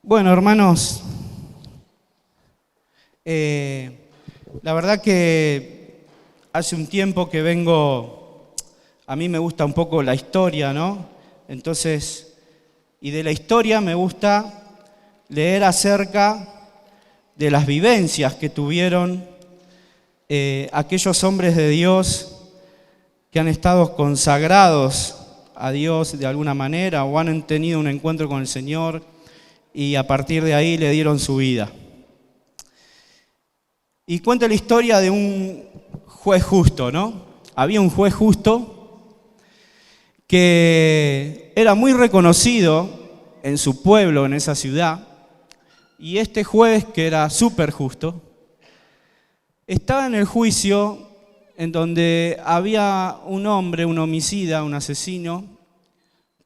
Bueno, hermanos, la verdad que hace un tiempo que a mí me gusta un poco la historia, ¿no? Entonces, y de la historia me gusta leer acerca de las vivencias que tuvieron aquellos hombres de Dios que han estado consagrados a Dios de alguna manera o han tenido un encuentro con el Señor y a partir de ahí le dieron su vida. Y cuenta la historia de un juez justo, ¿no? Había un juez justo que era muy reconocido en su pueblo, en esa ciudad, y este juez, que era súper justo, estaba en el juicio en donde había un hombre, un homicida, un asesino,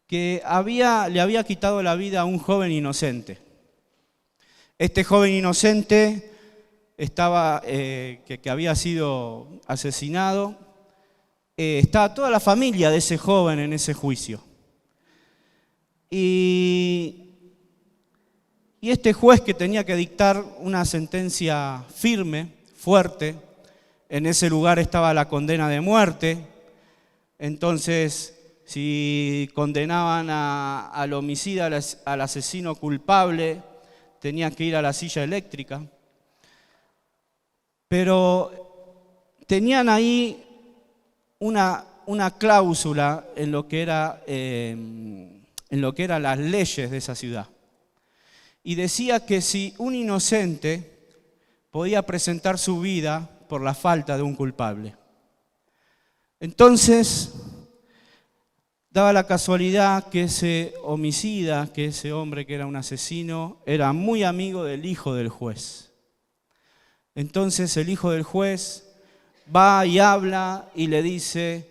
que le había quitado la vida a un joven inocente. Este joven inocente que había sido asesinado, estaba toda la familia de ese joven en ese juicio. Y este juez, que tenía que dictar una sentencia firme, fuerte, en ese lugar estaba la condena de muerte. Entonces, si condenaban al homicida, al asesino culpable, tenía que ir a la silla eléctrica. Pero tenían ahí una cláusula en lo que eran las leyes de esa ciudad. Y decía que si un inocente podía presentar su vida por la falta de un culpable. Entonces, daba la casualidad que ese homicida, que ese hombre que era un asesino, era muy amigo del hijo del juez. Entonces el hijo del juez va y habla y le dice: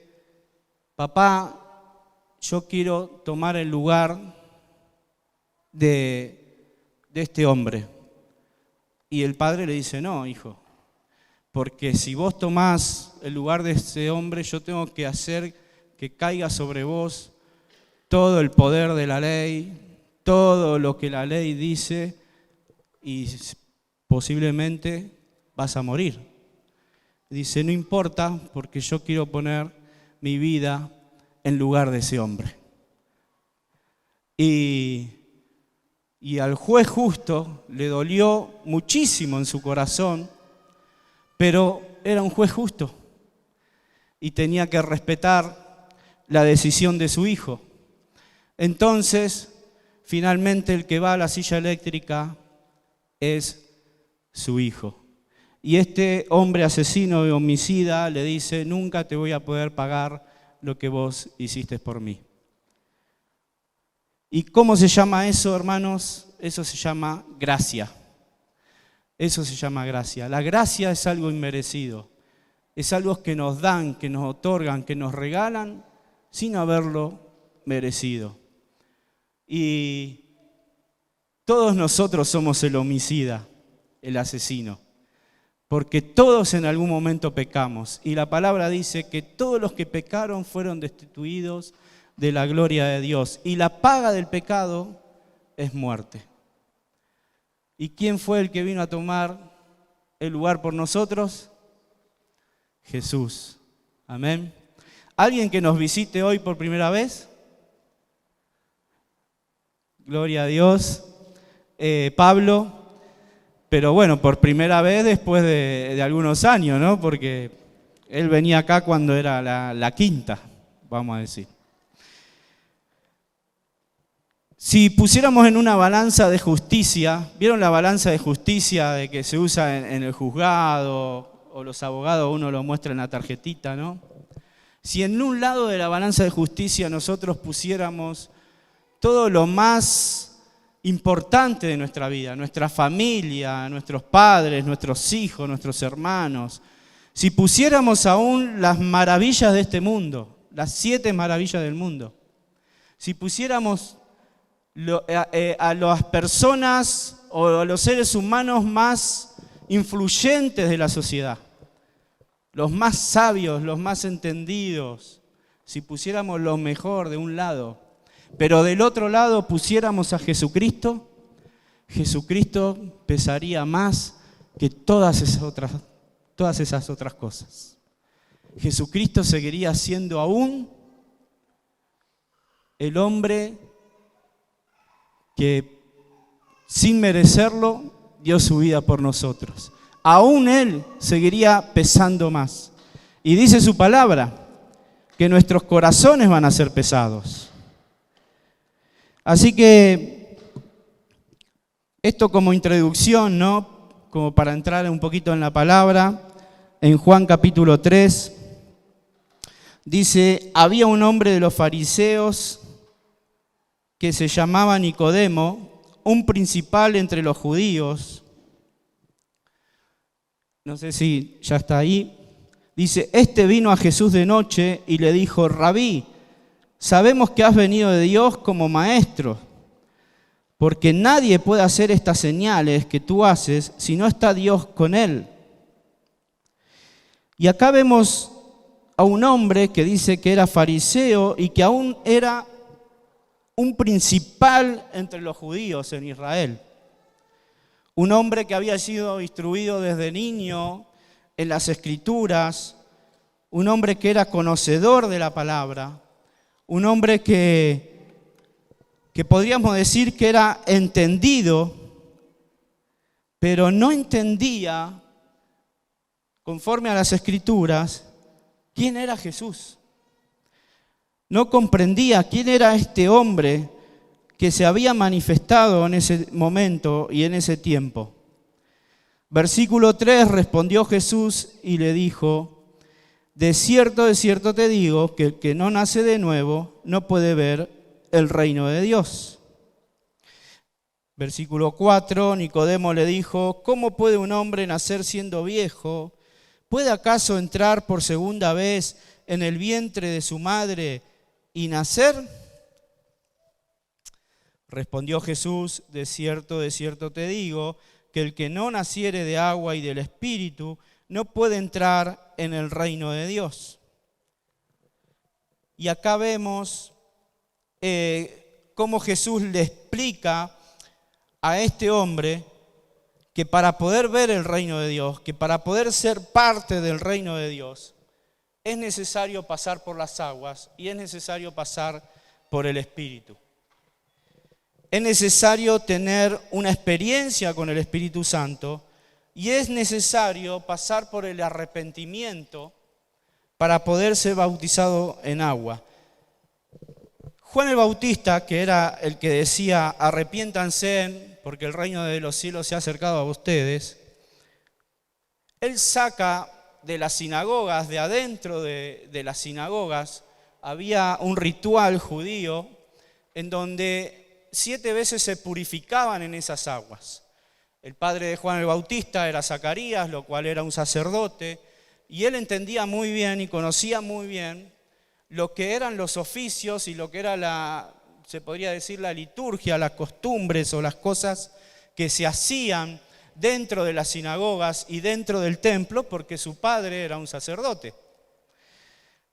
papá, yo quiero tomar el lugar de este hombre. Y el padre le dice: no, hijo, porque si vos tomás el lugar de ese hombre, yo tengo que hacer que caiga sobre vos todo el poder de la ley, todo lo que la ley dice, y posiblemente vas a morir. Dice: no importa, porque yo quiero poner mi vida en lugar de ese hombre. Y al juez justo le dolió muchísimo en su corazón, pero era un juez justo y tenía que respetar la decisión de su hijo. Entonces, finalmente el que va a la silla eléctrica es su hijo. Y este hombre asesino y homicida le dice: nunca te voy a poder pagar lo que vos hiciste por mí. ¿Y cómo se llama eso, hermanos? Eso se llama gracia. Eso se llama gracia. La gracia es algo inmerecido. Es algo que nos dan, que nos otorgan, que nos regalan sin haberlo merecido. Y todos nosotros somos el homicida, el asesino, porque todos en algún momento pecamos. Y la palabra dice que todos los que pecaron fueron destituidos de la gloria de Dios. Y la paga del pecado es muerte. ¿Y quién fue el que vino a tomar el lugar por nosotros? Jesús. Amén. ¿Alguien que nos visite hoy por primera vez? Gloria a Dios. Pablo, pero bueno, por primera vez después de algunos años, ¿no? Porque él venía acá cuando era la quinta, vamos a decir. Si pusiéramos en una balanza de justicia, ¿vieron la balanza de justicia de que se usa en el juzgado o los abogados, uno lo muestra en la tarjetita, ¿no? Si en un lado de la balanza de justicia nosotros pusiéramos todo lo más importante de nuestra vida, nuestra familia, nuestros padres, nuestros hijos, nuestros hermanos, si pusiéramos aún las maravillas de este mundo, las 7 maravillas del mundo, si pusiéramos a las personas o a los seres humanos más influyentes de la sociedad, los más sabios, los más entendidos, si pusiéramos lo mejor de un lado, pero del otro lado pusiéramos a Jesucristo, Jesucristo pesaría más que todas esas otras cosas. Jesucristo seguiría siendo aún el hombre que sin merecerlo dio su vida por nosotros. Aún Él seguiría pesando más. Y dice su palabra que nuestros corazones van a ser pesados. Así que esto como introducción, ¿no? Como para entrar un poquito en la palabra, en Juan capítulo 3, dice, había un hombre de los fariseos que se llamaba Nicodemo, un principal entre los judíos. No sé si ya está ahí. Dice, este vino a Jesús de noche y le dijo, Rabí, sabemos que has venido de Dios como maestro, porque nadie puede hacer estas señales que tú haces si no está Dios con él. Y acá vemos a un hombre que dice que era fariseo y que aún era un principal entre los judíos en Israel. Un hombre que había sido instruido desde niño en las Escrituras, un hombre que era conocedor de la palabra, un hombre que podríamos decir que era entendido, pero no entendía, conforme a las Escrituras, quién era Jesús. No comprendía quién era este hombre que se había manifestado en ese momento y en ese tiempo. Versículo 3, respondió Jesús y le dijo, de cierto te digo, que el que no nace de nuevo no puede ver el reino de Dios. Versículo 4, Nicodemo le dijo, ¿cómo puede un hombre nacer siendo viejo? ¿Puede acaso entrar por segunda vez en el vientre de su madre y nacer? Respondió Jesús, de cierto te digo, que el que no naciere de agua y del Espíritu no puede entrar en el reino de Dios. Y acá vemos cómo Jesús le explica a este hombre que para poder ver el reino de Dios, que para poder ser parte del reino de Dios, es necesario pasar por las aguas y es necesario pasar por el Espíritu. Es necesario tener una experiencia con el Espíritu Santo y es necesario pasar por el arrepentimiento para poder ser bautizado en agua. Juan el Bautista, que era el que decía, arrepiéntanse porque el reino de los cielos se ha acercado a ustedes, él saca de las sinagogas, de adentro de las sinagogas, había un ritual judío en donde 7 veces se purificaban en esas aguas. El padre de Juan el Bautista era Zacarías, lo cual era un sacerdote, y él entendía muy bien y conocía muy bien lo que eran los oficios y lo que era se podría decir la liturgia, las costumbres o las cosas que se hacían dentro de las sinagogas y dentro del templo, porque su padre era un sacerdote.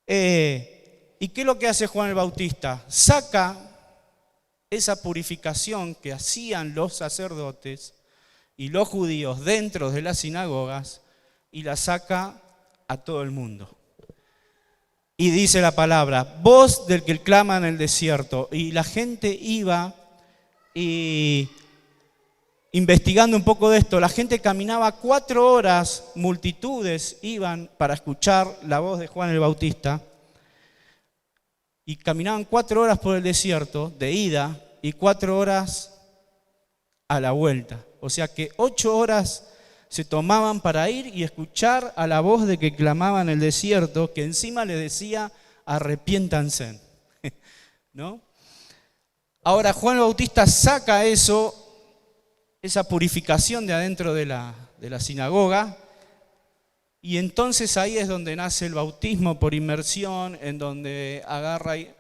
¿Y qué es lo que hace Juan el Bautista? Saca esa purificación que hacían los sacerdotes y los judíos dentro de las sinagogas y la saca a todo el mundo. Y dice la palabra, voz del que clama en el desierto. Y la gente iba y investigando un poco de esto, la gente caminaba 4 horas, multitudes iban para escuchar la voz de Juan el Bautista. Y caminaban 4 horas por el desierto de ida y 4 horas a la vuelta. O sea que 8 horas se tomaban para ir y escuchar a la voz de que clamaba en el desierto, que encima le decía, arrepiéntanse. ¿No? Ahora Juan el Bautista saca esa purificación de adentro de la sinagoga, y entonces ahí es donde nace el bautismo por inmersión, en donde agarra y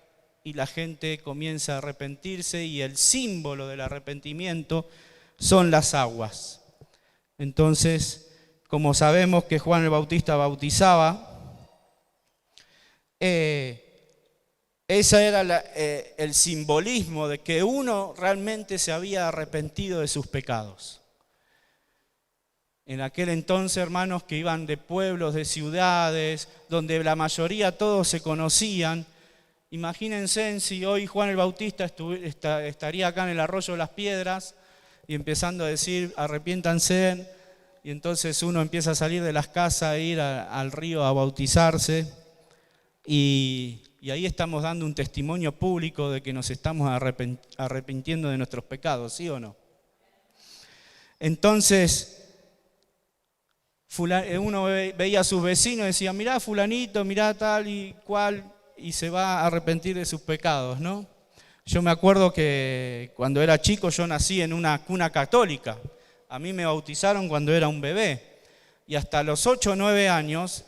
la gente comienza a arrepentirse, y el símbolo del arrepentimiento son las aguas. Entonces, como sabemos que Juan el Bautista bautizaba, Ese era el simbolismo de que uno realmente se había arrepentido de sus pecados. En aquel entonces, hermanos, que iban de pueblos, de ciudades, donde la mayoría todos se conocían, imagínense si hoy Juan el Bautista estaría acá en el Arroyo de las Piedras y empezando a decir, arrepiéntanse, y entonces uno empieza a salir de las casas e ir al río a bautizarse, y ahí estamos dando un testimonio público de que nos estamos arrepintiendo de nuestros pecados, ¿sí o no? Entonces, uno veía a sus vecinos y decía, mirá fulanito, mirá tal y cual, y se va a arrepentir de sus pecados, ¿no? Yo me acuerdo que cuando era chico yo nací en una cuna católica. A mí me bautizaron cuando era un bebé. Y hasta los 8 o 9 años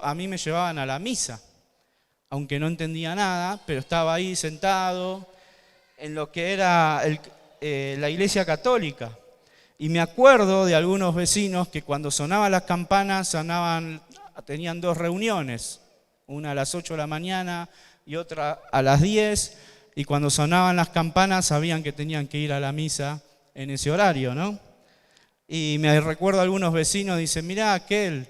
a mí me llevaban a la misa. Aunque no entendía nada, pero estaba ahí sentado en lo que era la iglesia católica. Y me acuerdo de algunos vecinos que cuando sonaban las campanas tenían 2 reuniones, una a las 8 de la mañana y otra a las 10, y cuando sonaban las campanas sabían que tenían que ir a la misa en ese horario, ¿no? Y me recuerdo a algunos vecinos, dicen, mirá aquel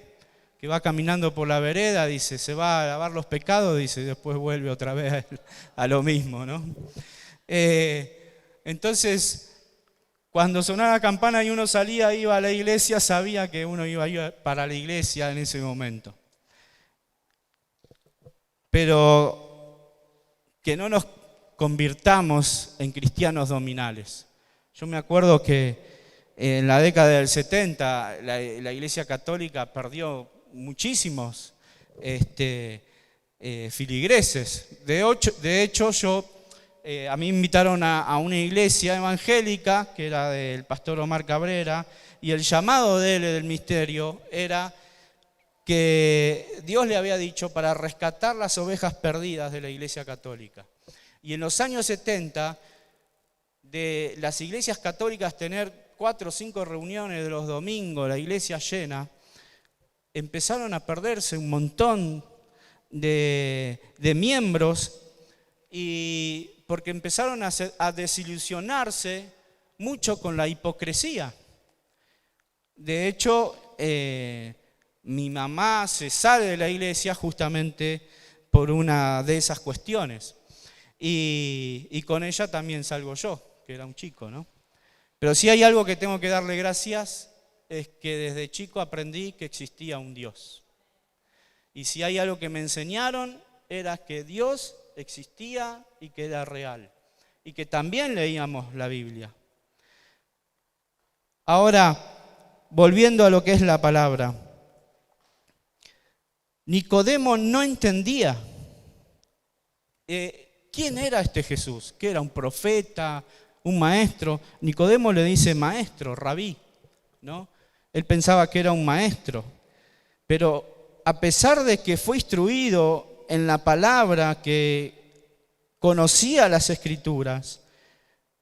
que va caminando por la vereda, dice, se va a lavar los pecados, dice, y después vuelve otra vez a lo mismo, ¿no? Entonces, cuando sonaba la campana y uno salía, iba a la iglesia, sabía que uno iba a ir para la iglesia en ese momento. Pero que no nos convirtamos en cristianos dominales. Yo me acuerdo que en la década del 70 la iglesia católica perdió muchísimos filigreses. De hecho, a mí me invitaron a una iglesia evangélica, que era del pastor Omar Cabrera, y el llamado de él, del misterio, era que Dios le había dicho para rescatar las ovejas perdidas de la iglesia católica. Y en los años 70, de las iglesias católicas tener 4 o 5 reuniones de los domingos, la iglesia llena, empezaron a perderse un montón de miembros, y porque empezaron a desilusionarse mucho con la hipocresía. De hecho, mi mamá se sale de la iglesia justamente por una de esas cuestiones. Y con ella también salgo yo, que era un chico, ¿no? Pero si hay algo que tengo que darle gracias, es que desde chico aprendí que existía un Dios. Y si hay algo que me enseñaron, era que Dios existía y que era real. Y que también leíamos la Biblia. Ahora, volviendo a lo que es la palabra. Nicodemo no entendía quién era este Jesús, que era un profeta, un maestro. Nicodemo le dice maestro, rabí, ¿no? Él pensaba que era un maestro, pero a pesar de que fue instruido en la palabra, que conocía las Escrituras,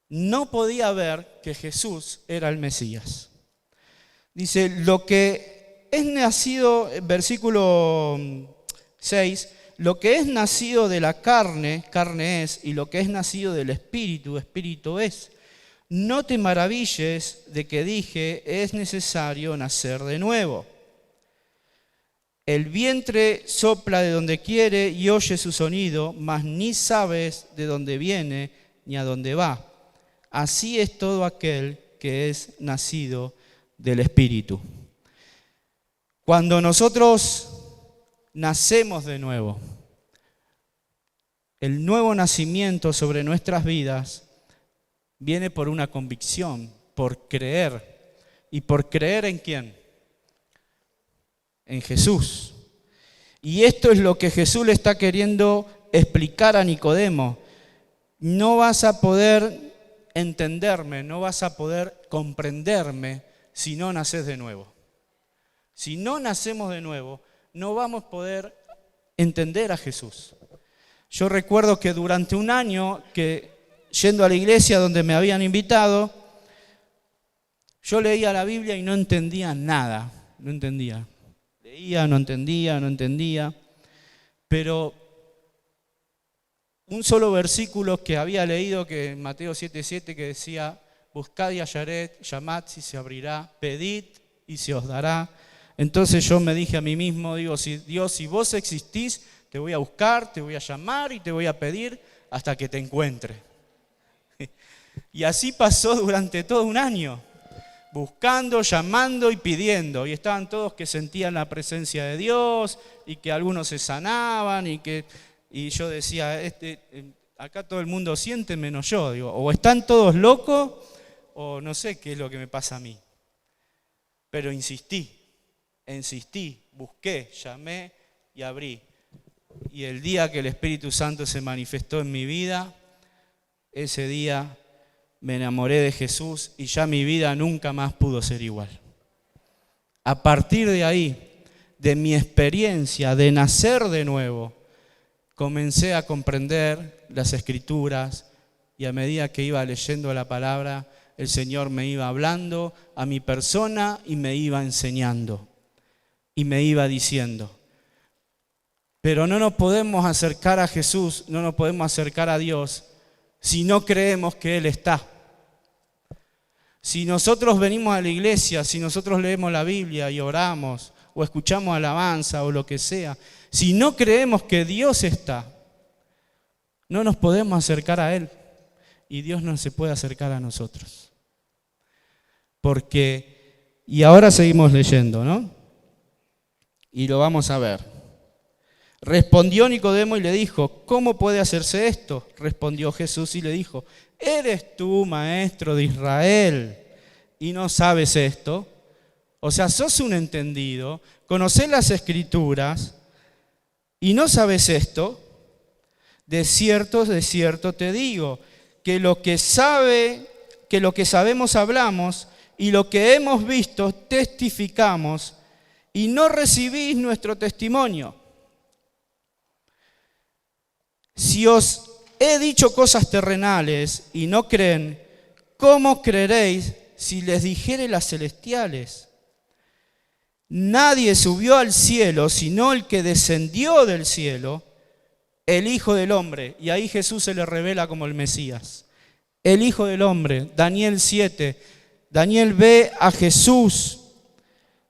no podía ver que Jesús era el Mesías. Dice, lo que es nacido, versículo 6, lo que es nacido de la carne, carne es, y lo que es nacido del Espíritu, Espíritu es. No te maravilles de que dije, es necesario nacer de nuevo. El vientre sopla de donde quiere y oye su sonido, mas ni sabes de dónde viene ni a dónde va. Así es todo aquel que es nacido del Espíritu. Cuando nosotros nacemos de nuevo, el nuevo nacimiento sobre nuestras vidas viene por una convicción, por creer. ¿Y por creer en quién? En Jesús. Y esto es lo que Jesús le está queriendo explicar a Nicodemo. No vas a poder entenderme, no vas a poder comprenderme si no naces de nuevo. Si no nacemos de nuevo, no vamos a poder entender a Jesús. Yo recuerdo que durante un año, yendo a la iglesia donde me habían invitado, yo leía la Biblia y no entendía nada, no entendía. Leía, no entendía, pero un solo versículo que había leído, que en Mateo 7:7, que decía: buscad y hallaréis, llamad y se abrirá, pedid y se os dará. Entonces yo me dije a mí mismo, digo, Dios, si vos existís, te voy a buscar, te voy a llamar y te voy a pedir hasta que te encuentre. Y así pasó durante todo un año, buscando, llamando y pidiendo. Y estaban todos que sentían la presencia de Dios y que algunos se sanaban y yo decía, acá todo el mundo siente menos yo. Digo, o están todos locos o no sé qué es lo que me pasa a mí. Pero insistí, busqué, llamé y abrí. Y el día que el Espíritu Santo se manifestó en mi vida, ese día me enamoré de Jesús y ya mi vida nunca más pudo ser igual. A partir de ahí, de mi experiencia de nacer de nuevo, comencé a comprender las Escrituras y a medida que iba leyendo la palabra, el Señor me iba hablando a mi persona y me iba enseñando y me iba diciendo. Pero no nos podemos acercar a Jesús, no nos podemos acercar a Dios si no creemos que Él está. Si nosotros venimos a la iglesia, si nosotros leemos la Biblia y oramos, o escuchamos alabanza o lo que sea, si no creemos que Dios está, no nos podemos acercar a Él y Dios no se puede acercar a nosotros. Porque, y ahora seguimos leyendo, ¿no? Y lo vamos a ver. Respondió Nicodemo y le dijo, ¿cómo puede hacerse esto? Respondió Jesús y le dijo, ¿eres tú maestro de Israel y no sabes esto? O sea, sos un entendido, conocés las Escrituras y no sabes esto. De cierto te digo, que lo que sabemos hablamos y lo que hemos visto testificamos y no recibís nuestro testimonio. Si os he dicho cosas terrenales y no creen, ¿cómo creeréis si les dijere las celestiales? Nadie subió al cielo sino el que descendió del cielo, el Hijo del Hombre. Y ahí Jesús se le revela como el Mesías. El Hijo del Hombre, Daniel 7. Daniel ve a Jesús,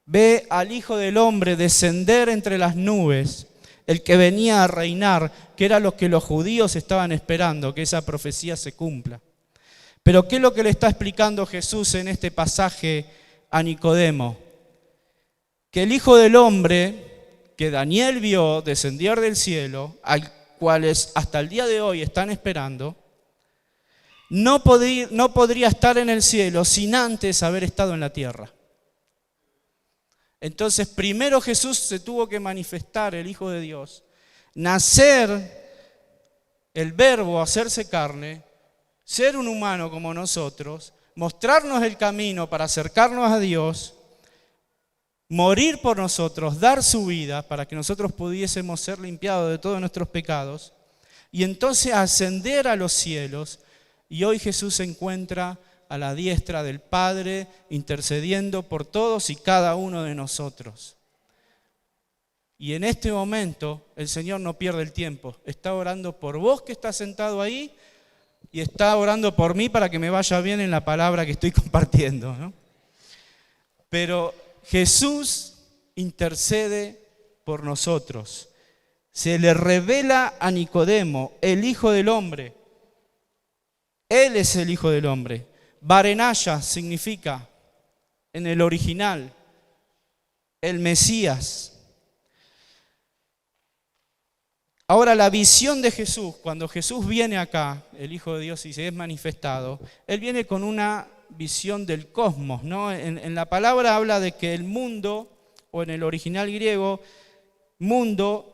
ve al Hijo del Hombre descender entre las nubes, el que venía a reinar, que era lo que los judíos estaban esperando, que esa profecía se cumpla. Pero ¿qué es lo que le está explicando Jesús en este pasaje a Nicodemo? Que el Hijo del Hombre, que Daniel vio descender del cielo, al cuales hasta el día de hoy están esperando, no podría estar en el cielo sin antes haber estado en la tierra. Entonces, primero Jesús se tuvo que manifestar, el Hijo de Dios, nacer, el Verbo, hacerse carne, ser un humano como nosotros, mostrarnos el camino para acercarnos a Dios, morir por nosotros, dar su vida para que nosotros pudiésemos ser limpiados de todos nuestros pecados y entonces ascender a los cielos. Y hoy Jesús se encuentra a la diestra del Padre, intercediendo por todos y cada uno de nosotros. Y en este momento el Señor no pierde el tiempo, está orando por vos que estás sentado ahí y está orando por mí para que me vaya bien en la palabra que estoy compartiendo, ¿no? Pero Jesús intercede por nosotros. Se le revela a Nicodemo, el Hijo del Hombre. Él es el Hijo del Hombre. Barenaya significa, en el original, el Mesías. Ahora, la visión de Jesús, cuando Jesús viene acá, el Hijo de Dios, y se es manifestado, Él viene con una visión del cosmos, ¿no? En la palabra habla de que el mundo, o en el original griego, mundo,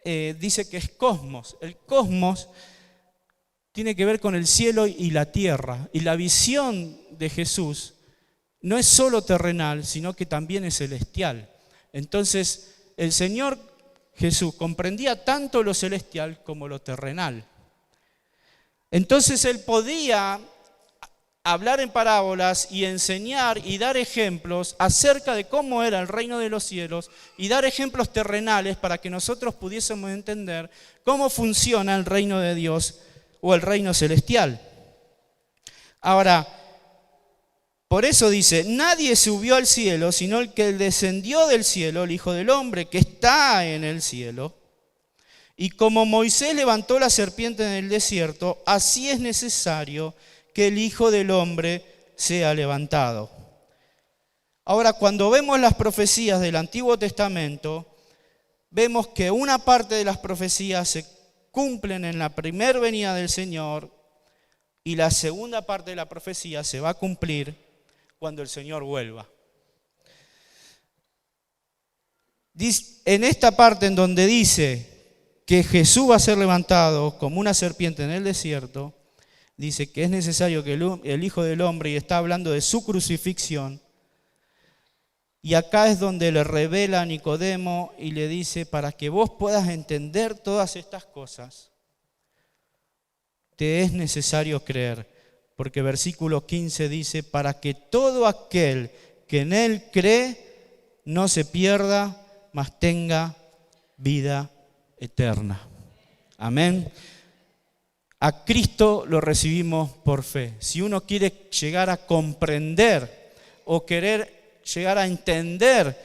dice que es cosmos. El cosmos tiene que ver con el cielo y la tierra. Y la visión de Jesús no es solo terrenal, sino que también es celestial. Entonces, el Señor Jesús comprendía tanto lo celestial como lo terrenal. Entonces, Él podía hablar en parábolas y enseñar y dar ejemplos acerca de cómo era el reino de los cielos y dar ejemplos terrenales para que nosotros pudiésemos entender cómo funciona el reino de Dios o el reino celestial. Ahora, por eso dice, nadie subió al cielo sino el que descendió del cielo, el Hijo del Hombre, que está en el cielo. Y como Moisés levantó la serpiente en el desierto, así es necesario que el Hijo del Hombre sea levantado. Ahora, cuando vemos las profecías del Antiguo Testamento, vemos que una parte de las profecías se cumplen en la primera venida del Señor y la segunda parte de la profecía se va a cumplir cuando el Señor vuelva. En esta parte en donde dice que Jesús va a ser levantado como una serpiente en el desierto, dice que es necesario que el Hijo del Hombre, y está hablando de su crucifixión, y acá es donde le revela a Nicodemo y le dice, para que vos puedas entender todas estas cosas, te es necesario creer. Porque versículo 15 dice, para que todo aquel que en Él cree no se pierda, mas tenga vida eterna. Amén. A Cristo lo recibimos por fe. Si uno quiere llegar a comprender o querer llegar a entender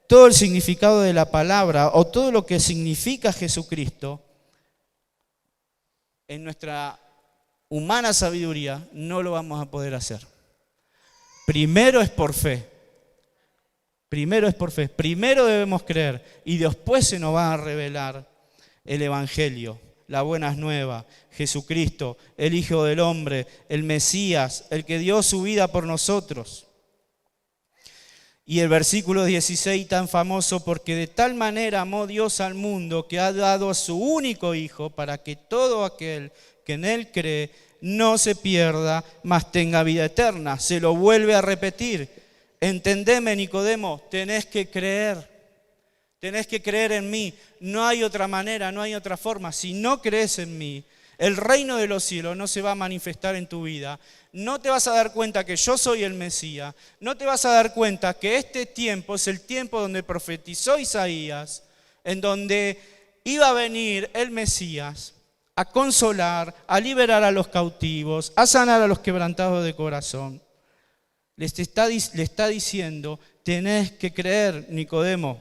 todo el significado de la palabra o todo lo que significa Jesucristo, en nuestra humana sabiduría no lo vamos a poder hacer. Primero es por fe. Primero es por fe. Primero debemos creer y después se nos va a revelar el Evangelio, las buenas nuevas, Jesucristo, el Hijo del Hombre, el Mesías, el que dio su vida por nosotros. Y el versículo 16 tan famoso, porque de tal manera amó Dios al mundo que ha dado a su único Hijo para que todo aquel que en Él cree no se pierda, mas tenga vida eterna. Se lo vuelve a repetir. Entendeme, Nicodemo, tenés que creer en mí. No hay otra manera, no hay otra forma. Si no crees en mí, el reino de los cielos no se va a manifestar en tu vida. No te vas a dar cuenta que yo soy el Mesías. No te vas a dar cuenta que este tiempo es el tiempo donde profetizó Isaías, en donde iba a venir el Mesías a consolar, a liberar a los cautivos, a sanar a los quebrantados de corazón. Le está diciendo, tenés que creer, Nicodemo,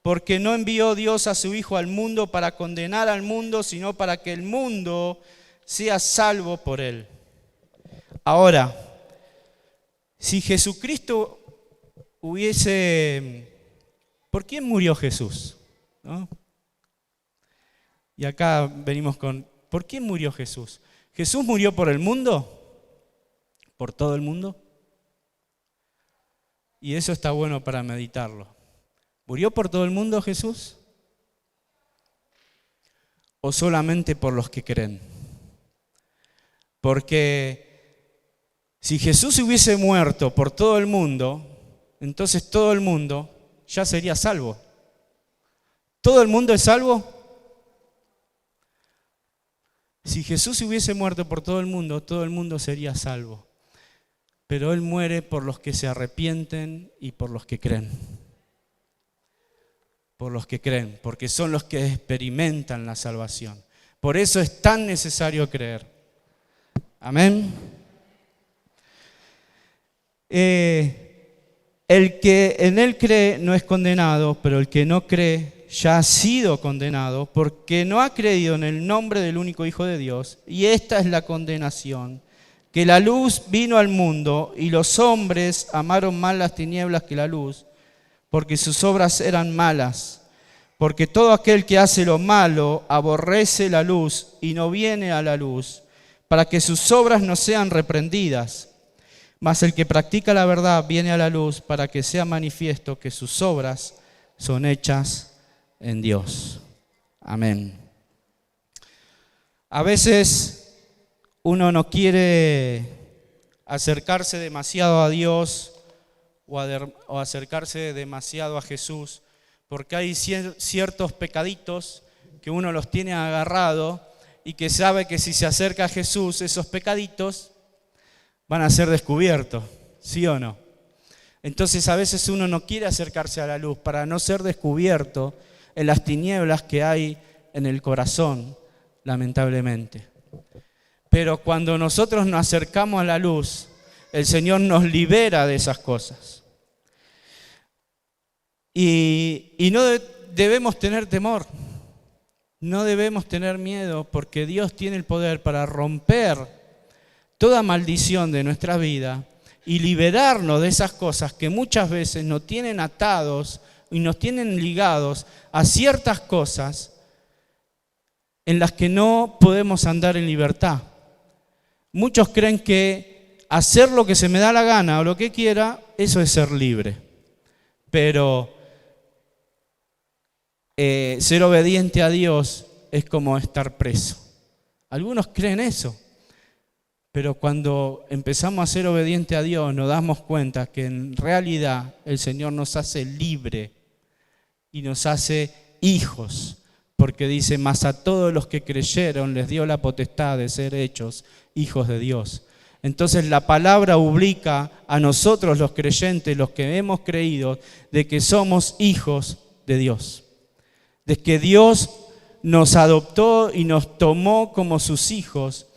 porque no envió Dios a su Hijo al mundo para condenar al mundo, sino para que el mundo sea salvo por él. Ahora, si Jesucristo ¿por quién murió Jesús? ¿No? Y acá venimos con, ¿por quién murió Jesús? ¿Jesús murió por el mundo? ¿Por todo el mundo? Y eso está bueno para meditarlo. ¿Murió por todo el mundo Jesús? ¿O solamente por los que creen? Porque si Jesús hubiese muerto por todo el mundo, entonces todo el mundo ya sería salvo. ¿Todo el mundo es salvo? Si Jesús hubiese muerto por todo el mundo sería salvo. Pero Él muere por los que se arrepienten y por los que creen. Por los que creen, porque son los que experimentan la salvación. Por eso es tan necesario creer. Amén. El que en Él cree no es condenado, pero el que no cree ya ha sido condenado porque no ha creído en el nombre del único Hijo de Dios. Y esta es la condenación, que la luz vino al mundo y los hombres amaron más las tinieblas que la luz, porque sus obras eran malas. Porque todo aquel que hace lo malo aborrece la luz y no viene a la luz, para que sus obras no sean reprendidas. Mas el que practica la verdad viene a la luz para que sea manifiesto que sus obras son hechas en Dios. Amén. A veces uno no quiere acercarse demasiado a Dios o acercarse demasiado a Jesús, porque hay ciertos pecaditos que uno los tiene agarrado y que sabe que si se acerca a Jesús, esos pecaditos van a ser descubiertos, ¿sí o no? Entonces a veces uno no quiere acercarse a la luz para no ser descubierto en las tinieblas que hay en el corazón, lamentablemente. Pero cuando nosotros nos acercamos a la luz, el Señor nos libera de esas cosas. Y no debemos tener temor, no debemos tener miedo, porque Dios tiene el poder para romper toda maldición de nuestra vida y liberarnos de esas cosas que muchas veces nos tienen atados y nos tienen ligados a ciertas cosas en las que no podemos andar en libertad. Muchos creen que hacer lo que se me da la gana o lo que quiera, eso es ser libre. Pero ser obediente a Dios es como estar preso. Algunos creen eso, pero cuando empezamos a ser obedientes a Dios nos damos cuenta que en realidad el Señor nos hace libre y nos hace hijos, porque dice, mas a todos los que creyeron les dio la potestad de ser hechos hijos de Dios. Entonces la palabra obliga a nosotros los creyentes, los que hemos creído, de que somos hijos de Dios. De que Dios nos adoptó y nos tomó como sus hijos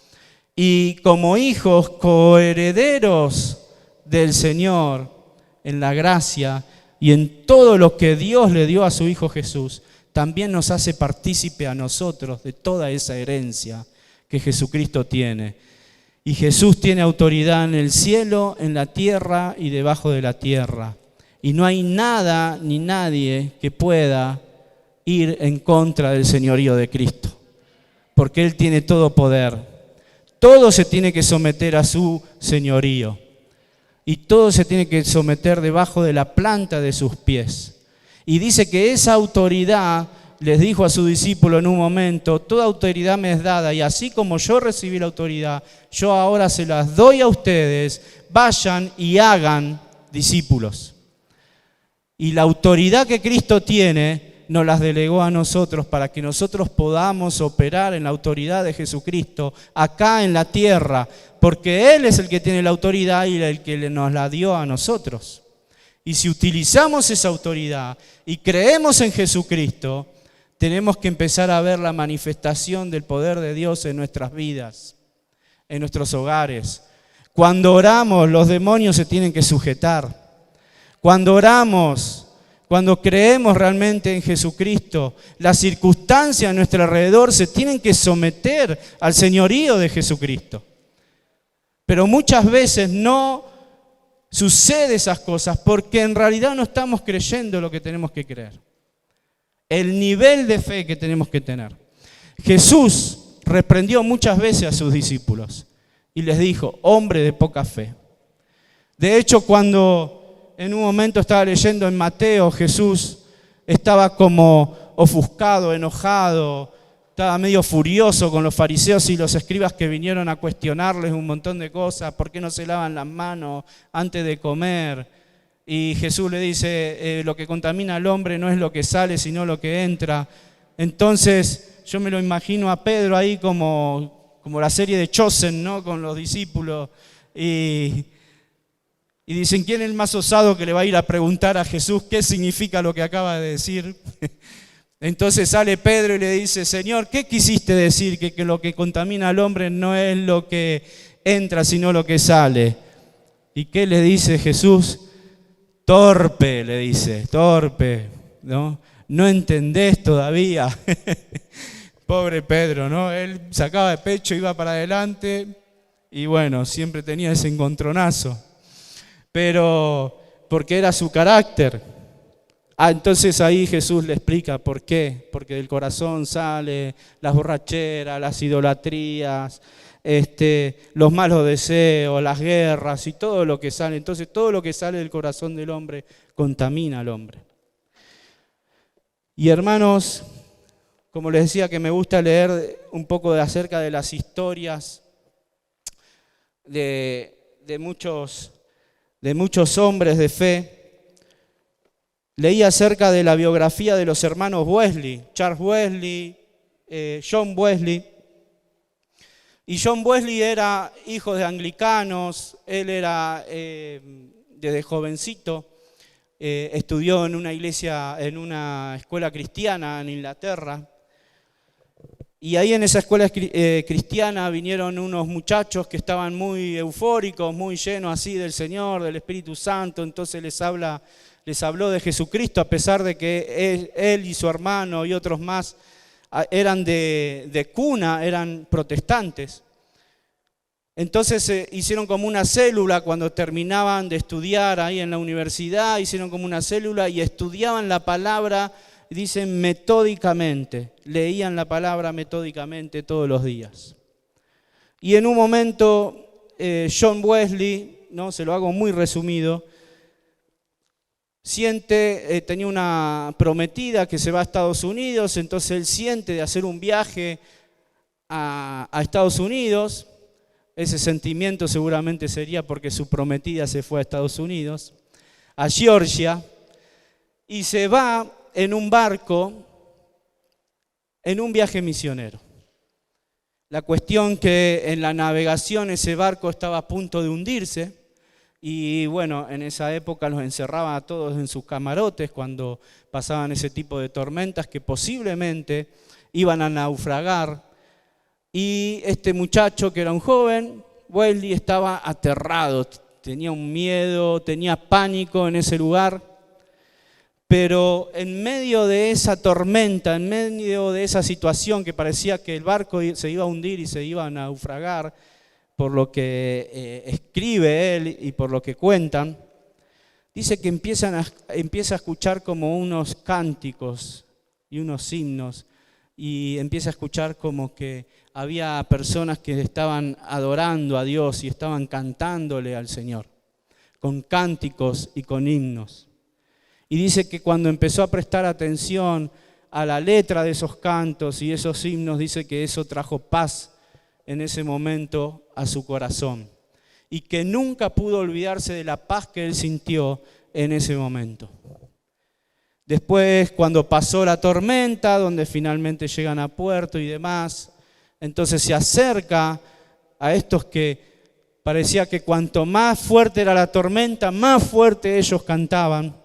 y como hijos coherederos del Señor en la gracia y en todo lo que Dios le dio a su Hijo Jesús, también nos hace partícipe a nosotros de toda esa herencia que Jesucristo tiene. Y Jesús tiene autoridad en el cielo, en la tierra y debajo de la tierra. Y no hay nada ni nadie que pueda ir en contra del señorío de Cristo, porque Él tiene todo poder. Todo se tiene que someter a su señorío y todo se tiene que someter debajo de la planta de sus pies. Y dice que esa autoridad, les dijo a su discípulo en un momento, toda autoridad me es dada y así como yo recibí la autoridad, yo ahora se las doy a ustedes, vayan y hagan discípulos. Y la autoridad que Cristo tiene nos las delegó a nosotros para que nosotros podamos operar en la autoridad de Jesucristo acá en la tierra, porque Él es el que tiene la autoridad y el que nos la dio a nosotros. Y si utilizamos esa autoridad y creemos en Jesucristo, tenemos que empezar a ver la manifestación del poder de Dios en nuestras vidas, en nuestros hogares. Cuando oramos, los demonios se tienen que sujetar. Cuando oramos, cuando creemos realmente en Jesucristo, las circunstancias a nuestro alrededor se tienen que someter al señorío de Jesucristo. Pero muchas veces no sucede esas cosas porque en realidad no estamos creyendo lo que tenemos que creer. El nivel de fe que tenemos que tener. Jesús reprendió muchas veces a sus discípulos y les dijo, hombre de poca fe. De hecho, cuando en un momento estaba leyendo en Mateo, Jesús estaba como ofuscado, enojado, estaba medio furioso con los fariseos y los escribas que vinieron a cuestionarles un montón de cosas, ¿por qué no se lavan las manos antes de comer? Y Jesús le dice, lo que contamina al hombre no es lo que sale, sino lo que entra. Entonces yo me lo imagino a Pedro ahí como la serie de Chosen, ¿no? Con los discípulos y dicen, ¿quién es el más osado que le va a ir a preguntar a Jesús qué significa lo que acaba de decir? Entonces sale Pedro y le dice, Señor, ¿qué quisiste decir? Que lo que contamina al hombre no es lo que entra, sino lo que sale. ¿Y qué le dice Jesús? Torpe, le dice, torpe, ¿no? No entendés todavía. Pobre Pedro, ¿no? Él sacaba de pecho, iba para adelante y bueno, siempre tenía ese encontronazo. Pero porque era su carácter. Entonces ahí Jesús le explica por qué. Porque del corazón sale las borracheras, las idolatrías, los malos deseos, las guerras y todo lo que sale. Entonces todo lo que sale del corazón del hombre contamina al hombre. Y hermanos, como les decía que me gusta leer un poco acerca de las historias de muchos hombres de fe. Leí acerca de la biografía de los hermanos Wesley, Charles Wesley, John Wesley, Y John Wesley era hijo de anglicanos, él era desde jovencito, estudió en una iglesia, en una escuela cristiana en Inglaterra. Y ahí en esa escuela cristiana vinieron unos muchachos que estaban muy eufóricos, muy llenos así del Señor, del Espíritu Santo. Entonces les habló de Jesucristo, a pesar de que él y su hermano y otros más eran de cuna, eran protestantes. Entonces hicieron como una célula cuando terminaban de estudiar ahí en la universidad, hicieron como una célula y estudiaban la palabra, dicen metódicamente, leían la palabra metódicamente todos los días. Y en un momento John Wesley, ¿no? Se lo hago muy resumido, tenía una prometida que se va a Estados Unidos, entonces él siente de hacer un viaje a Estados Unidos. Ese sentimiento seguramente sería porque su prometida se fue a Estados Unidos, a Georgia, y se va en un barco, en un viaje misionero. La cuestión que en la navegación ese barco estaba a punto de hundirse, y bueno, en esa época los encerraban a todos en sus camarotes cuando pasaban ese tipo de tormentas que posiblemente iban a naufragar. Y este muchacho, que era un joven, Wesley, estaba aterrado, tenía un miedo, tenía pánico en ese lugar. Pero en medio de esa tormenta, en medio de esa situación que parecía que el barco se iba a hundir y se iba a naufragar, por lo que escribe él y por lo que cuentan, dice que empieza a escuchar como unos cánticos y unos himnos, y empieza a escuchar como que había personas que estaban adorando a Dios y estaban cantándole al Señor, con cánticos y con himnos. Y dice que cuando empezó a prestar atención a la letra de esos cantos y esos himnos, dice que eso trajo paz en ese momento a su corazón. Y que nunca pudo olvidarse de la paz que él sintió en ese momento. Después, cuando pasó la tormenta, donde finalmente llegan a puerto y demás, entonces se acerca a estos que parecía que cuanto más fuerte era la tormenta, más fuerte ellos cantaban.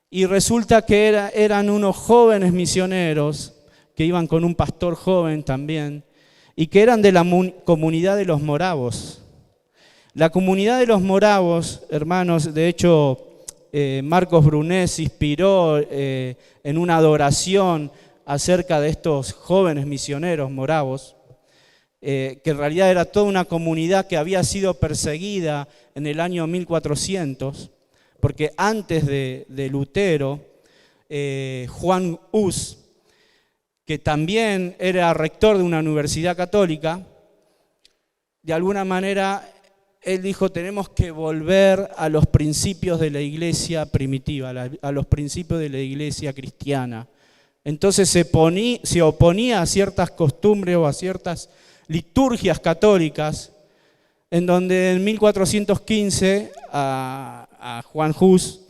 Y resulta que eran unos jóvenes misioneros que iban con un pastor joven también y que eran de la comunidad de los moravos. La comunidad de los moravos, hermanos, de hecho Marcos Brunet se inspiró en una adoración acerca de estos jóvenes misioneros moravos, que en realidad era toda una comunidad que había sido perseguida en el año 1400, porque antes de Lutero, Juan Hus, que también era rector de una universidad católica, de alguna manera él dijo, tenemos que volver a los principios de la iglesia primitiva, a los principios de la iglesia cristiana. Entonces se oponía a ciertas costumbres o a ciertas liturgias católicas, en donde en 1415 a Juan Hus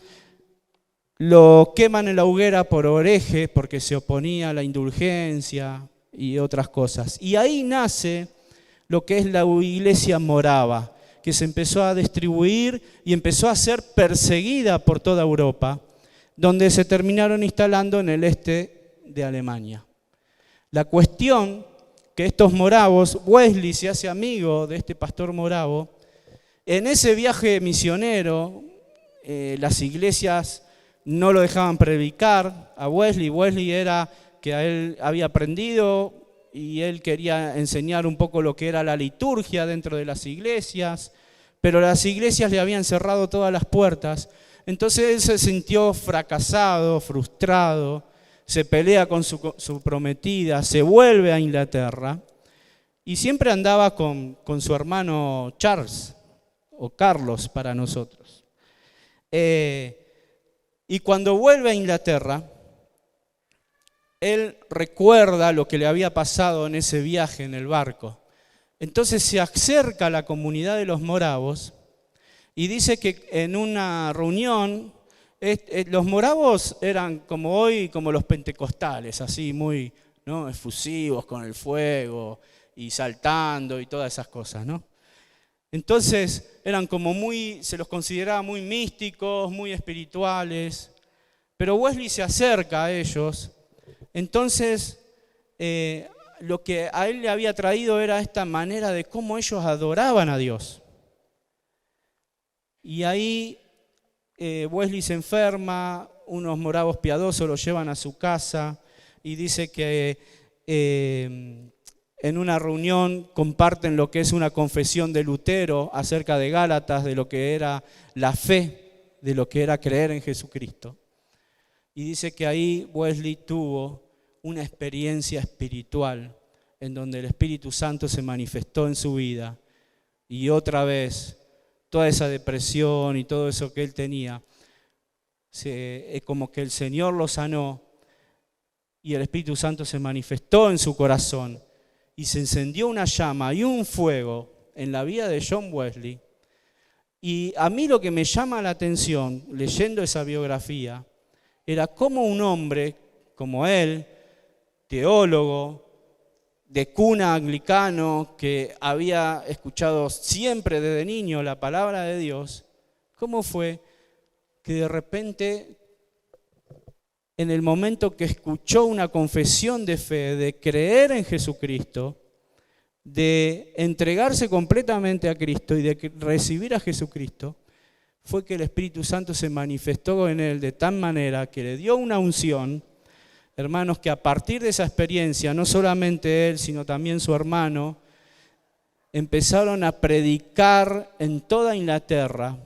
lo queman en la hoguera por hereje, porque se oponía a la indulgencia y otras cosas. Y ahí nace lo que es la iglesia morava, que se empezó a distribuir y empezó a ser perseguida por toda Europa, donde se terminaron instalando en el este de Alemania. La cuestión que estos moravos, Wesley se hace amigo de este pastor moravo, en ese viaje misionero, las iglesias no lo dejaban predicar a Wesley. Wesley era que a él había aprendido y él quería enseñar un poco lo que era la liturgia dentro de las iglesias, pero las iglesias le habían cerrado todas las puertas. Entonces él se sintió fracasado, frustrado, se pelea con su prometida, se vuelve a Inglaterra y siempre andaba con su hermano Charles, o Carlos para nosotros. Y cuando vuelve a Inglaterra, él recuerda lo que le había pasado en ese viaje en el barco. Entonces se acerca a la comunidad de los moravos y dice que en una reunión, los moravos eran como hoy, como los pentecostales, así muy, ¿no?, efusivos con el fuego y saltando y todas esas cosas, ¿no? Entonces eran como se los consideraba muy místicos, muy espirituales, pero Wesley se acerca a ellos. Entonces lo que a él le había traído era esta manera de cómo ellos adoraban a Dios. Y ahí Wesley se enferma, unos moravos piadosos lo llevan a su casa y dice que en una reunión comparten lo que es una confesión de Lutero acerca de Gálatas, de lo que era la fe, de lo que era creer en Jesucristo. Y dice que ahí Wesley tuvo una experiencia espiritual en donde el Espíritu Santo se manifestó en su vida y otra vez toda esa depresión y todo eso que él tenía, como que el Señor lo sanó y el Espíritu Santo se manifestó en su corazón y se encendió una llama y un fuego en la vida de John Wesley. Y a mí lo que me llama la atención, leyendo esa biografía, era cómo un hombre como él, teólogo, de cuna anglicano, que había escuchado siempre desde niño la palabra de Dios, cómo fue que de repente, en el momento que escuchó una confesión de fe, de creer en Jesucristo, de entregarse completamente a Cristo y de recibir a Jesucristo, fue que el Espíritu Santo se manifestó en él de tal manera que le dio una unción, hermanos, que a partir de esa experiencia, no solamente él, sino también su hermano, empezaron a predicar en toda Inglaterra.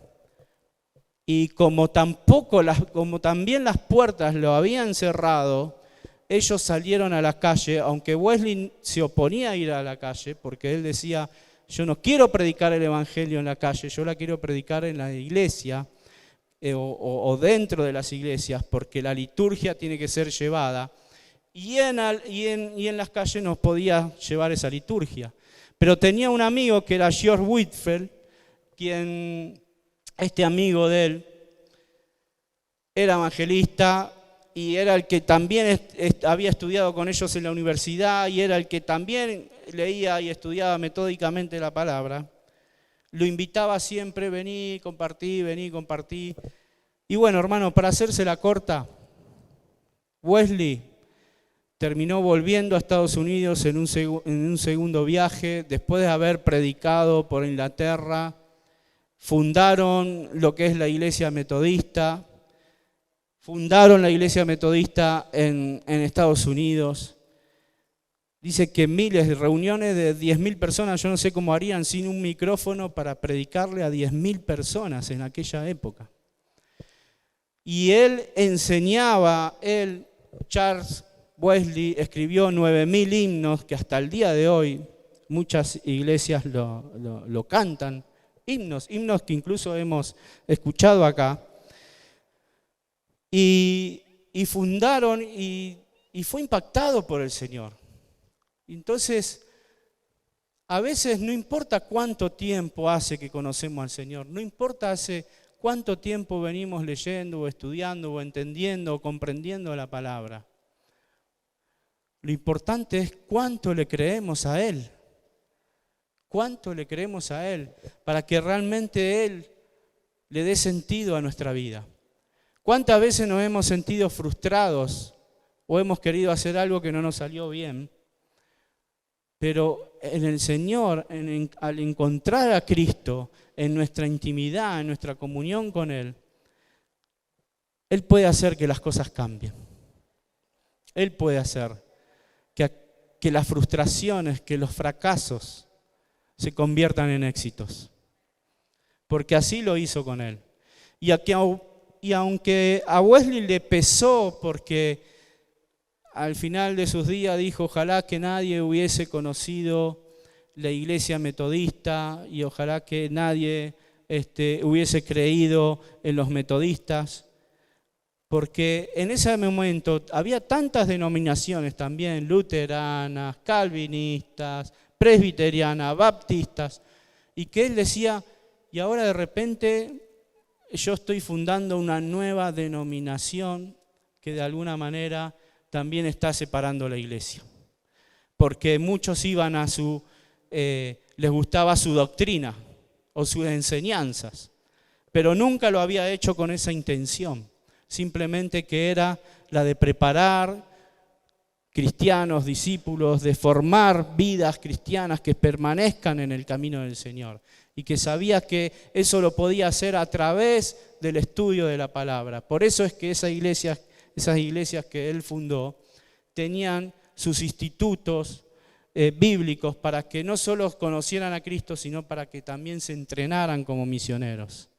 Y como también las puertas lo habían cerrado, ellos salieron a la calle, aunque Wesley se oponía a ir a la calle, porque él decía, yo no quiero predicar el Evangelio en la calle, yo la quiero predicar en la iglesia o dentro de las iglesias, porque la liturgia tiene que ser llevada. Y en las calles no podía llevar esa liturgia. Pero tenía un amigo que era George Whitefield, este amigo de él era evangelista y era el que también había estudiado con ellos en la universidad y era el que también leía y estudiaba metódicamente la palabra. Lo invitaba siempre, vení, compartí. Y bueno, hermano, para hacérsela corta, Wesley terminó volviendo a Estados Unidos en un segundo viaje, después de haber predicado por Inglaterra. Fundaron lo que es la iglesia metodista, en Estados Unidos. Dice que miles de reuniones de 10.000 personas, yo no sé cómo harían sin un micrófono para predicarle a 10.000 personas en aquella época. Y él enseñaba, Charles Wesley, escribió 9.000 himnos que hasta el día de hoy muchas iglesias lo cantan. Himnos que incluso hemos escuchado acá. Y fundaron y fue impactado por el Señor. Entonces, a veces no importa cuánto tiempo hace que conocemos al Señor, no importa hace cuánto tiempo venimos leyendo o estudiando o entendiendo o comprendiendo la palabra. Lo importante es cuánto le creemos a Él. Cuánto le creemos a Él para que realmente Él le dé sentido a nuestra vida. ¿Cuántas veces nos hemos sentido frustrados o hemos querido hacer algo que no nos salió bien? Pero en el Señor, al encontrar a Cristo, en nuestra intimidad, en nuestra comunión con Él, Él puede hacer que las cosas cambien. Él puede hacer que las frustraciones, que los fracasos se conviertan en éxitos. Porque así lo hizo con Él. Y aunque a Wesley le pesó porque al final de sus días dijo, ojalá que nadie hubiese conocido la iglesia metodista y ojalá que nadie hubiese creído en los metodistas, porque en ese momento había tantas denominaciones también, luteranas, calvinistas, presbiterianas, baptistas, y que él decía, y ahora de repente yo estoy fundando una nueva denominación que de alguna manera también está separando la iglesia. porque muchos iban a les gustaba su doctrina o sus enseñanzas, pero nunca lo había hecho con esa intención, simplemente que era la de preparar cristianos, discípulos, de formar vidas cristianas que permanezcan en el camino del Señor, y que sabía que eso lo podía hacer a través del estudio de la palabra. Por eso es que esas iglesias que él fundó tenían sus institutos bíblicos para que no solo conocieran a Cristo, sino para que también se entrenaran como misioneros.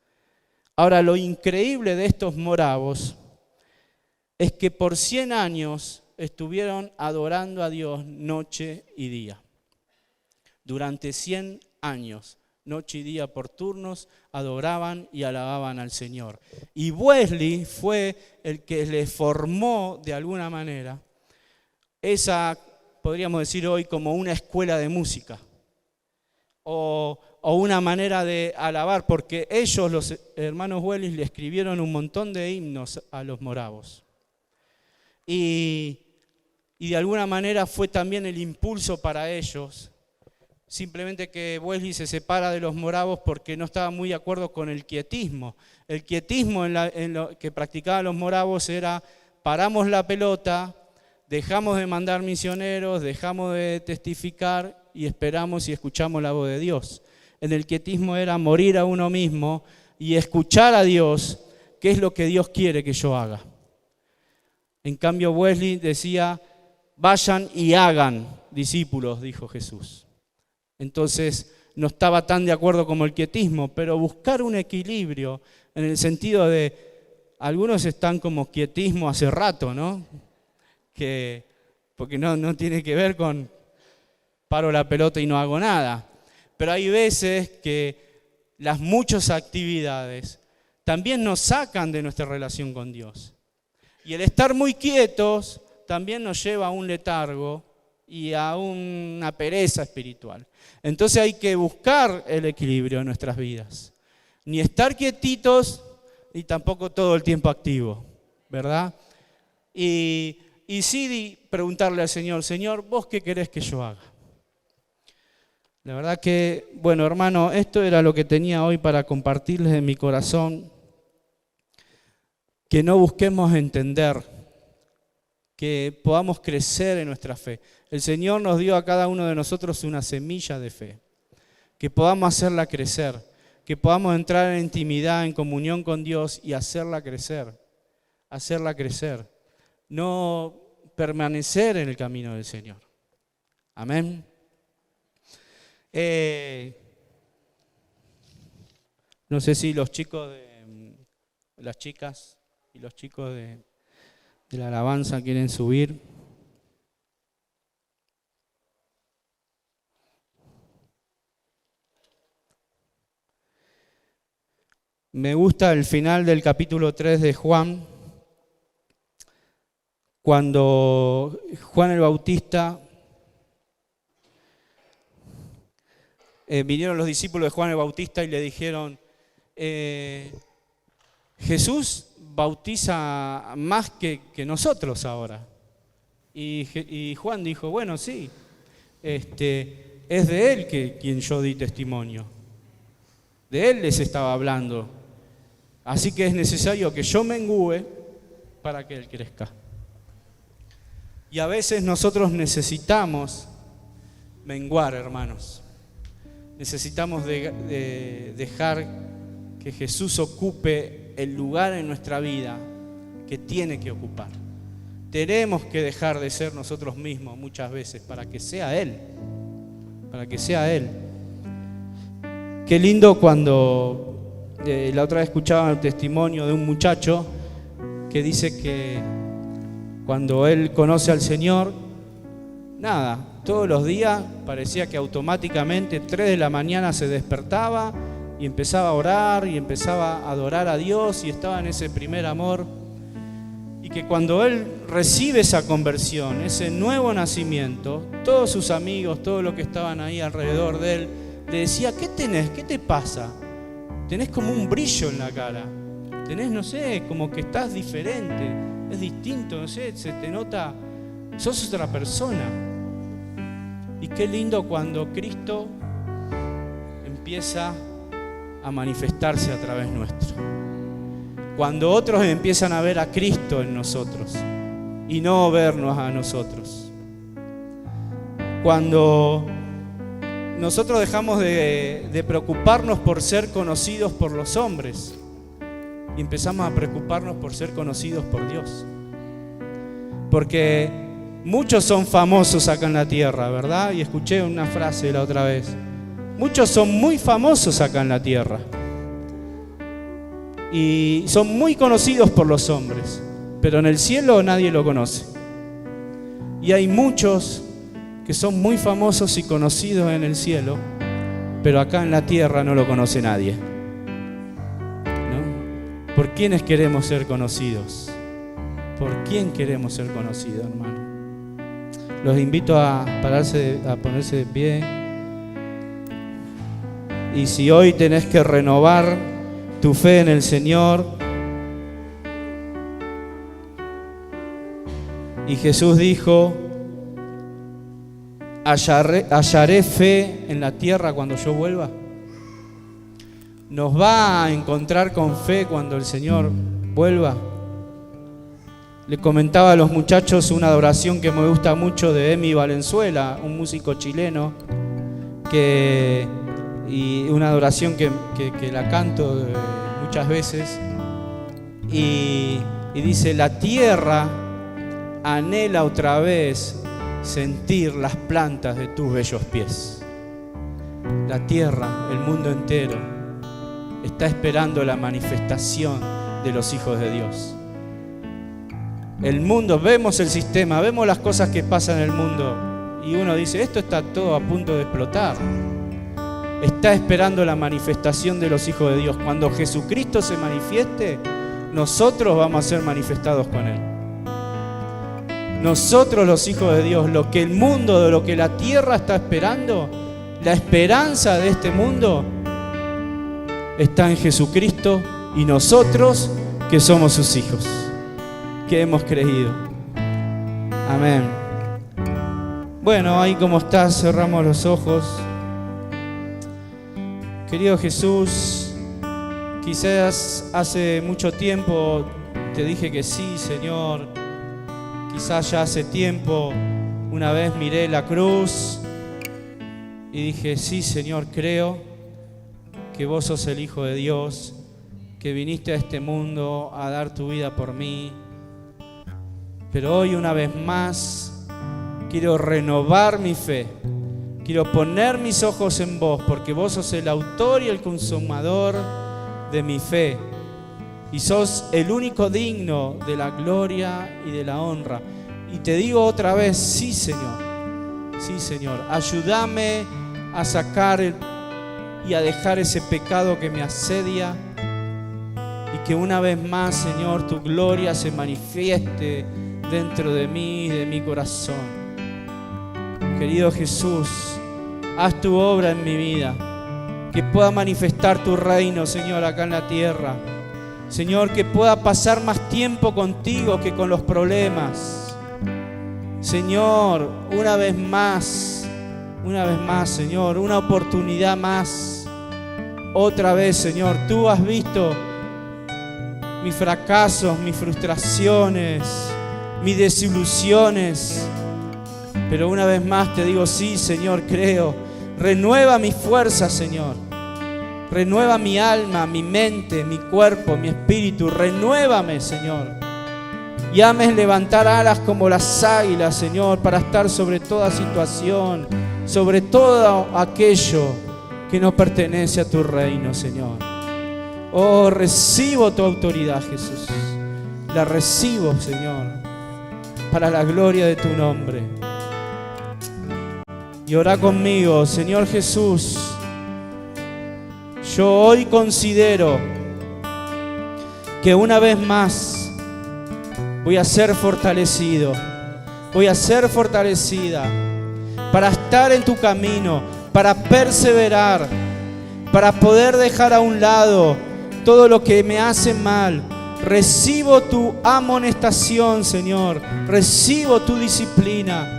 Ahora, lo increíble de estos moravos es que por 100 años estuvieron adorando a Dios noche y día. Durante 100 años, noche y día por turnos, adoraban y alababan al Señor. Y Wesley fue el que les formó de alguna manera esa, podríamos decir hoy, como una escuela de música o una manera de alabar, porque ellos, los hermanos Wesley, le escribieron un montón de himnos a los moravos. Y de alguna manera fue también el impulso para ellos. Simplemente que Wesley se separa de los moravos porque no estaba muy de acuerdo con el quietismo. El quietismo en lo que practicaban los moravos era: paramos la pelota, dejamos de mandar misioneros, dejamos de testificar y esperamos y escuchamos la voz de Dios. En el quietismo era morir a uno mismo y escuchar a Dios, qué es lo que Dios quiere que yo haga. En cambio, Wesley decía: vayan y hagan discípulos, dijo Jesús. Entonces, no estaba tan de acuerdo como el quietismo, pero buscar un equilibrio en el sentido de, algunos están como quietismo hace rato, ¿no? Porque no tiene que ver con paro la pelota y no hago nada. Pero hay veces que las muchas actividades también nos sacan de nuestra relación con Dios. Y el estar muy quietos también nos lleva a un letargo y a una pereza espiritual. Entonces hay que buscar el equilibrio en nuestras vidas. Ni estar quietitos y tampoco todo el tiempo activo, ¿verdad? Y sí preguntarle al Señor: Señor, ¿vos qué querés que yo haga? La verdad que, bueno, hermano, esto era lo que tenía hoy para compartirles de mi corazón. Que no busquemos entender, que podamos crecer en nuestra fe. El Señor nos dio a cada uno de nosotros una semilla de fe, que podamos hacerla crecer, que podamos entrar en intimidad, en comunión con Dios y hacerla crecer, no permanecer en el camino del Señor. Amén. No sé si los chicos las chicas y los chicos de la alabanza quieren subir. Me gusta el final del capítulo 3 de Juan, cuando Juan el Bautista, vinieron los discípulos de Juan el Bautista y le dijeron: Jesús bautiza más que nosotros ahora. Y Juan dijo: bueno, sí, es de él quien yo di testimonio. De él les estaba hablando. Así que es necesario que yo mengüe para que él crezca. Y a veces nosotros necesitamos menguar, hermanos. Necesitamos dejar que Jesús ocupe el lugar en nuestra vida que tiene que ocupar. Tenemos que dejar de ser nosotros mismos muchas veces para que sea Él. Para que sea Él. Qué lindo cuando la otra vez escuchaba el testimonio de un muchacho que dice que cuando él conoce al Señor, nada, todos los días parecía que automáticamente 3 de la mañana se despertaba y empezaba a orar y empezaba a adorar a Dios y estaba en ese primer amor. Y que cuando él recibe esa conversión, ese nuevo nacimiento, todos sus amigos, todos los que estaban ahí alrededor de él, le decía: ¿qué tenés? ¿Qué te pasa? Tenés como un brillo en la cara. Tenés, no sé, como que estás diferente. Es distinto, no sé, se te nota, sos otra persona. Y qué lindo cuando Cristo empieza a manifestarse a través nuestro. Cuando otros empiezan a ver a Cristo en nosotros y no vernos a nosotros. Cuando nosotros dejamos de preocuparnos por ser conocidos por los hombres y empezamos a preocuparnos por ser conocidos por Dios. Porque muchos son famosos acá en la tierra, ¿verdad? Y escuché una frase la otra vez. Muchos son muy famosos acá en la tierra. Y son muy conocidos por los hombres. Pero en el cielo nadie lo conoce. Y hay muchos que son muy famosos y conocidos en el cielo, pero acá en la tierra no lo conoce nadie, ¿no? ¿Por quiénes queremos ser conocidos? ¿Por quién queremos ser conocidos, hermano? Los invito a ponerse de pie. Y si hoy tenés que renovar tu fe en el Señor, y Jesús dijo: hallaré fe en la tierra cuando yo vuelva. ¿Nos va a encontrar con fe cuando el Señor vuelva? Le comentaba a los muchachos una adoración que me gusta mucho de Emi Valenzuela, un músico chileno, y una adoración que la canto muchas veces, y dice: la tierra anhela otra vez sentir las plantas de tus bellos pies. La tierra, el mundo entero, está esperando la manifestación de los hijos de Dios. El mundo, vemos el sistema, vemos las cosas que pasan en el mundo y uno dice: esto está todo a punto de explotar. Está esperando la manifestación de los hijos de Dios. Cuando Jesucristo se manifieste, nosotros vamos a ser manifestados con Él. Nosotros, los hijos de Dios, lo que el mundo, de lo que la tierra está esperando, la esperanza de este mundo está en Jesucristo y nosotros que somos sus hijos, que hemos creído. Amén. Bueno, ahí como estás, cerramos los ojos. Querido Jesús, quizás hace mucho tiempo te dije que sí, Señor. Quizás ya hace tiempo una vez miré la cruz y dije: sí, Señor, creo que vos sos el Hijo de Dios, que viniste a este mundo a dar tu vida por mí. Pero hoy, una vez más, quiero renovar mi fe. Quiero poner mis ojos en vos, porque vos sos el autor y el consumador de mi fe. Y sos el único digno de la gloria y de la honra. Y te digo otra vez: sí, Señor. Sí, Señor. Ayúdame a sacar y a dejar ese pecado que me asedia. Y que una vez más, Señor, tu gloria se manifieste dentro de mí y de mi corazón. Querido Jesús, haz tu obra en mi vida. Que pueda manifestar tu reino, Señor, acá en la tierra. Señor, que pueda pasar más tiempo contigo que con los problemas. Señor, una vez más, Señor, una oportunidad más. Otra vez, Señor, tú has visto mis fracasos, mis frustraciones, mis desilusiones. Pero una vez más te digo: sí, Señor, creo. Renueva mi fuerza, Señor. Renueva mi alma, mi mente, mi cuerpo, mi espíritu. Renuévame, Señor. Y hazme levantar alas como las águilas, Señor, para estar sobre toda situación, sobre todo aquello que no pertenece a tu reino, Señor. Oh, recibo tu autoridad, Jesús. La recibo, Señor, para la gloria de tu nombre. Y ora conmigo: Señor Jesús, yo hoy considero que una vez más voy a ser fortalecido, voy a ser fortalecida para estar en tu camino, para perseverar, para poder dejar a un lado todo lo que me hace mal. Recibo tu amonestación, Señor, recibo tu disciplina.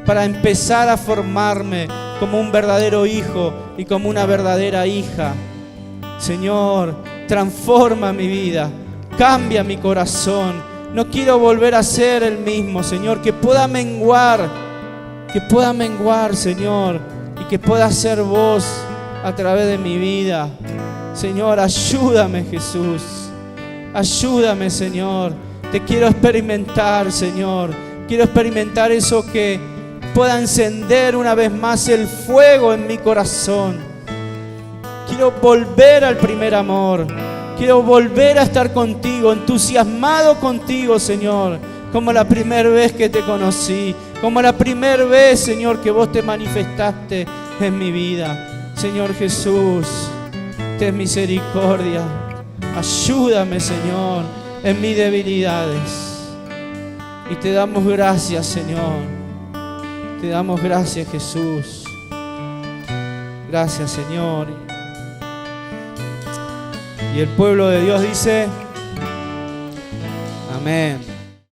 para empezar a formarme como un verdadero hijo y como una verdadera hija. Señor, transforma mi vida, cambia mi corazón. No quiero volver a ser el mismo, Señor, que pueda menguar, Señor, y que pueda ser vos a través de mi vida. Señor, ayúdame, Jesús. Ayúdame, Señor. Te quiero experimentar, Señor. Quiero experimentar eso que pueda encender una vez más el fuego en mi corazón. Quiero volver al primer amor. Quiero volver a estar contigo, entusiasmado contigo, Señor, como la primera vez que te conocí, como la primera vez, Señor, que vos te manifestaste en mi vida. Señor Jesús, ten misericordia. Ayúdame, Señor, en mis debilidades. Y te damos gracias, Señor. Te damos gracias, Jesús. Gracias, Señor. Y el pueblo de Dios dice: amén.